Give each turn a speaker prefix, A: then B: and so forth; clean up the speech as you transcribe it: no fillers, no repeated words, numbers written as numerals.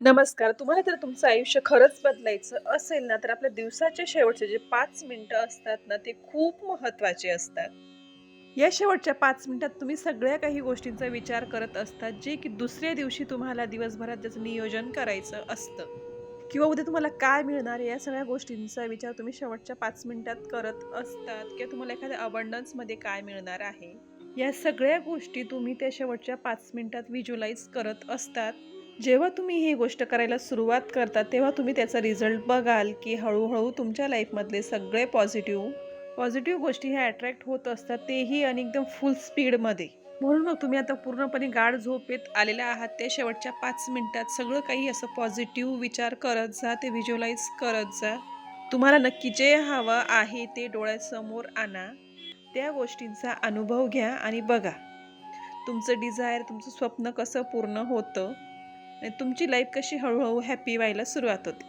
A: नमस्कार. तुम्हाला जर तुमचं आयुष्य खरंच बदलायचं असेल ना, तर आपल्या दिवसाचे शेवटचे जे 5 मिनिटं असतात ना, ते खूप महत्त्वाचे असतात. या शेवटच्या 5 मिनिटात तुम्ही सगळ्या काही गोष्टींचा विचार करत असतात, जे की दुसऱ्या दिवशी तुम्हाला दिवसभरात त्याचं नियोजन करायचं असतं किंवा उद्या तुम्हाला काय मिळणार आहे, या सगळ्या गोष्टींचा विचार तुम्ही शेवटच्या 5 मिनिटात करत असतात किंवा तुम्हाला एखाद्या अबंडन्समध्ये काय मिळणार आहे. या सगळ्या गोष्टी तुम्ही त्या शेवटच्या 5 मिनिटात व्हिज्युअलाइज करत असतात. जेव्हा तुम्ही ही गोष्ट करायला सुरुवात करता, तेव्हा तुम्ही त्याचा रिझल्ट बघाल, की हळू-हळू तुमच्या लाईफमधले सगळे पॉझिटिव्ह पॉझिटिव्ह गोष्टी ह्या अट्रॅक्ट होत असतात, तेही आणि एकदम फुल स्पीडमध्ये. म्हणून मग तुम्ही आता पूर्णपणे गाढ झोपेत आलेल्या आहात. त्या शेवटच्या 5 मिनिटात सगळं काही असं पॉझिटिव्ह विचार करत जा, ते व्हिज्युअलाइज करत जा. तुम्हाला नक्की जे हवं आहे ते डोळ्यासमोर आणा. त्या गोष्टींचा अनुभव घ्या आणि बघा. तुमचं डिझायर, तुमचं स्वप्न कसं पूर्ण होतं आणि तुमची लाईफ कशी हळू हॅपी व्हायला सुरुवात होते.